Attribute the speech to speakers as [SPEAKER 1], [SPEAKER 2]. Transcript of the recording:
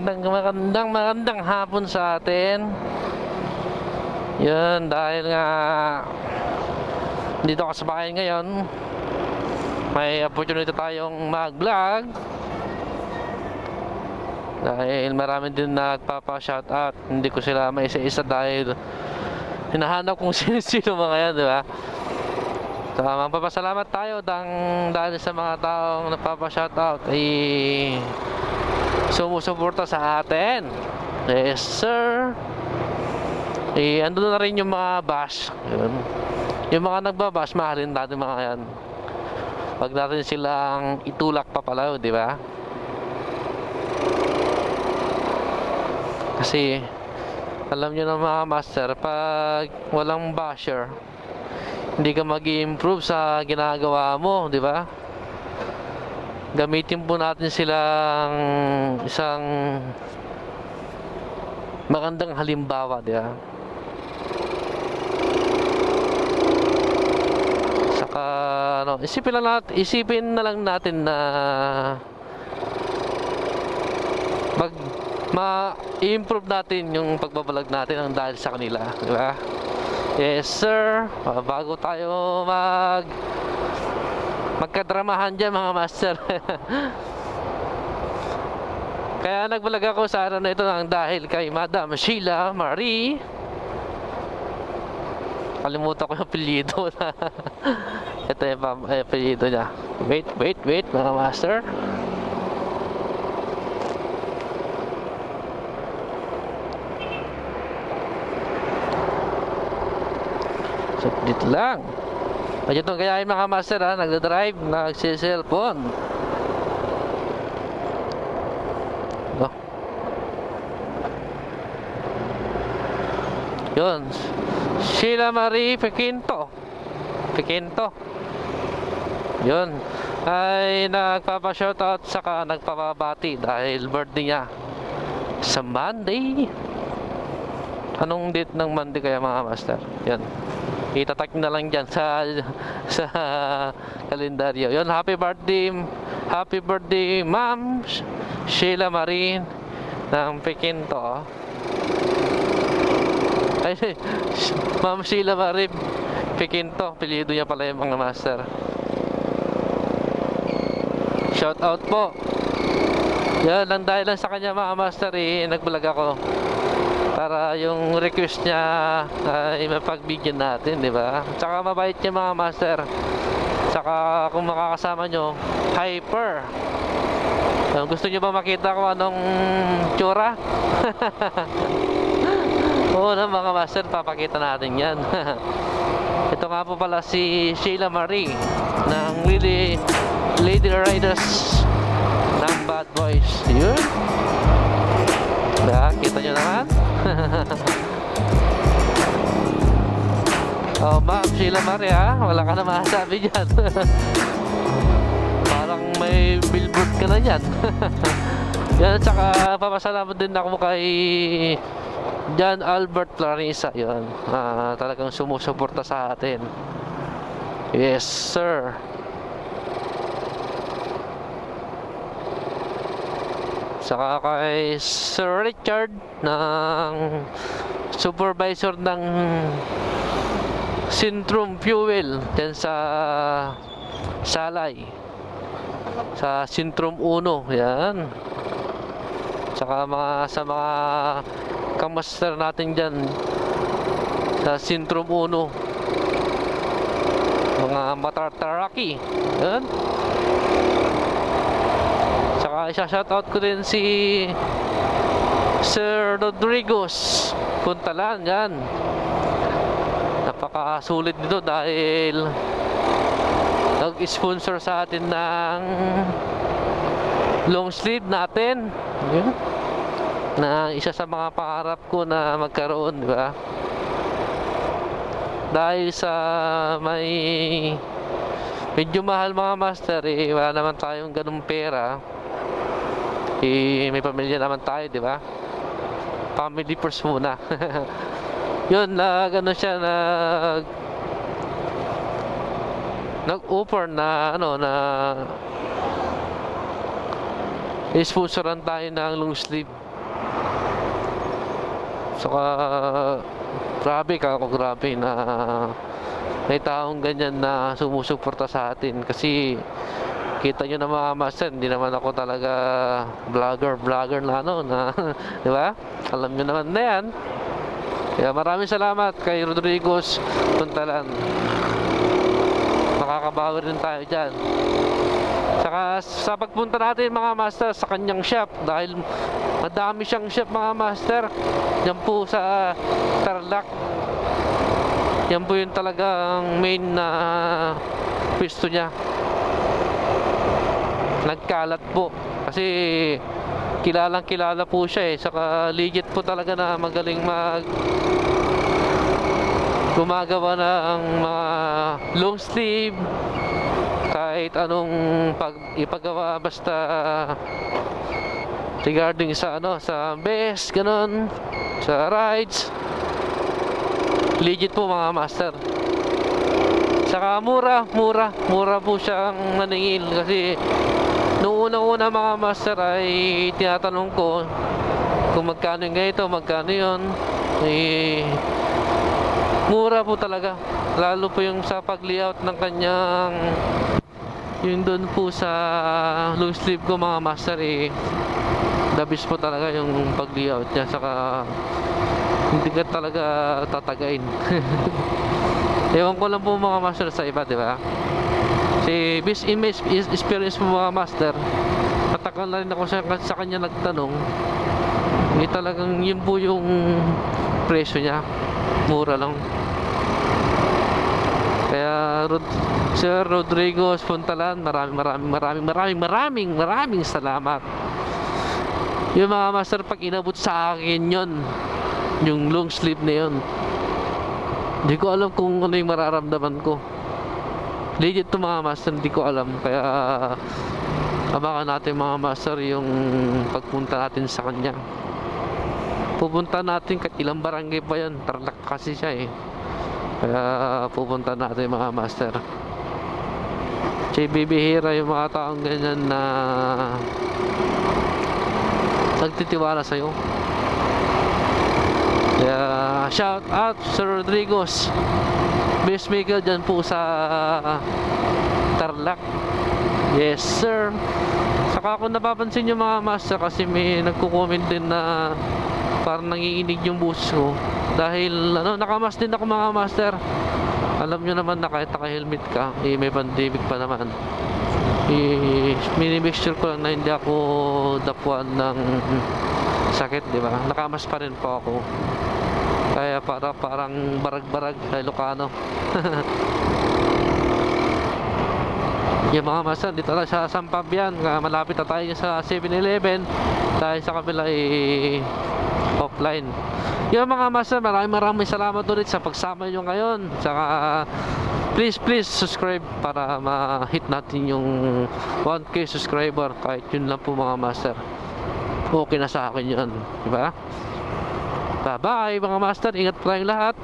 [SPEAKER 1] magandang hapon sa atin. Yun, dahil nga dito ako sa bahay ngayon, may opportunity tayong mag-vlog. Dahil marami din nagpapa-shoutout. Hindi ko sila maisa-isa dahil hinahanap kung sino mga yan, di ba? So, magpapasalamat tayo dahil sa mga taong nagpapa-shoutout ay sumusuporta sa atin. Yes, sir. Ando na rin yung mga bash. Yun. Yung mga nagbabash, mahalin natin mga yan. Wag natin silang itulak pa pala, di ba? Kasi alam nyo na mga master, pag walang basher, hindi ka mag-i-improve sa ginagawa mo, di ba? Gamitin po natin silang isang magandang halimbawa, di ba? Saka ano, isipin na lang natin na ma-improve natin yung pagbabalag natin ang dahil sa kanila, di ba? Yes, sir. Bago tayo magkadramahan dyan, mga master. Kaya nagbalag ako sa araw na ito ng dahil kay Madam Sheila Marie. Kalimutan ko yung apelyido na. Ito yung apelyido niya. Wait, mga master. So, dito lang. Medyo itong kaya yung mga master ha, nagdadrive, nagsiselfone. Oh. Yun. Sheila Marie Pequinto. Yun. Ay nagpapa-shoutout saka nagpapabati dahil birthday niya sa Monday. Anong date ng Monday kaya mga master? Yan. Itatak na lang dyan sa kalendaryo. Yun, happy birthday Ma'am Sheila Marie ng Pequinto. Ay, Ma'am Sheila Marie Pequinto, apelyido niya pala yung mga master. Shout out po. Yan, lang dahil lang sa kanya mga master nagbulag ako para yung request niya ay mapagbigyan natin, di ba? Tsaka mabait niya mga master. Tsaka kung makakasama nyo, hyper. Gusto nyo ba makita kung anong tsura? Oo na mga master, papakita natin yan. Ito nga po pala si Sheila Marie ng LADYRIDERS ng Bad Boys. Yun. Kita nyo naman. Oh, Ma'am Sheila Marie ha, wala ka na masasabi dyan. Parang may billboard ka na dyan. Yan, tsaka papasalamat din ako kay John Albert Clarissa. Yun, talagang sumusuporta sa atin. Yes sir. Saka kay Sir Richard ng supervisor ng Sintrum Fuel dyan sa Salay, sa Sintrum 1. Yan. Saka sa mga kamaster natin dyan sa Sintrum 1, mga matartaraki. Yan. Isa-shoutout ko din si Sir RODRIGOS Puntalan. Yan, napakasulit dito dahil nag-sponsor sa atin ng long sleeve natin. Yan, na isa sa mga pangarap ko na magkaroon, di ba? Dahil sa medyo mahal mga master wala naman tayong ganung pera. May pamilya naman tayo, di ba? Family first muna. Yun, gano'n siya, nag-offer na sponsoran tayo ng long sleeve Saka grabe grabe na may taong ganyan na sumusuporta sa atin. Kasi kita nyo na mga master, hindi naman ako talaga vlogger na ano na di ba? Alam nyo naman na yan. Kaya maraming salamat kay Rodrigos Puntalan. Makakabawi rin tayo dyan. Saka sa pagpunta natin mga master sa kanyang shop, dahil madami siyang shop mga master, yan po sa Tarlac. Yan po yung talagang main na pwesto niya. Nagkalat po kasi kilalang kilala po siya saka legit po talaga na magaling gumagawa ng mga long sleeve, kahit anong ipagawa basta regarding sa sa BEARHAUZ, ganon, sa rides. Legit po mga master. Saka mura po siyang maningil. Kasi noong unang-una mga master ay tinatanong ko kung magkano yung ganito, magkano yun. Mura po talaga. Lalo po yung sa pag-layout ng kanyang, yung doon po sa long sleeve ko mga master, the best po talaga yung pag-layout niya. Saka hindi ka talaga tatagain. Ewan ko lang po mga master sa iba, di ba? Si best image experience po mga master, matagal na rin ako sa kanya nagtanong. Talagang yun po yung presyo niya, mura lang. Kaya Sir Rodrigos Puntalan, maraming salamat. Yung mga master, pag inabot sa akin yun, yung long sleeve na yun, hindi ko alam kung ano yung mararamdaman ko. Legit to mga master, hindi ko alam. Kaya abangan natin mga master yung pagpunta natin sa kanya. Pupunta natin kahit ilang barangay pa yan, Tarlac kasi siya Kaya pupunta natin mga master. Kasi bibihira yung mga taong ganyan na nagtitiwala sa'yo. Kaya shout out Sir Rodrigos, best maker dyan po sa Tarlac. Yes sir. Saka kung napapansin nyo mga master, kasi may nagko-comment din na parang nanginginig yung boses ko. Dahil nakamas din ako mga master. Alam nyo naman na kahit naka-helmet ka, may pandemic pa naman. Mini-mixture ko lang na hindi ako dapuan ng sakit, di ba? Nakamas pa rin po ako. Kaya parang barag-barag sa Ilocano. Yung mga master, dito na sa Sampabian, malapit na tayo sa 7-Eleven. Dahil sa kabila offline. Yung mga master, maraming salamat ulit sa pagsama nyo ngayon. Saka please subscribe para ma-hit natin yung 1K subscriber. Kahit yun lang po mga master, okay na sa akin yun, diba? Bye bye mga master, ingat po tayong lahat.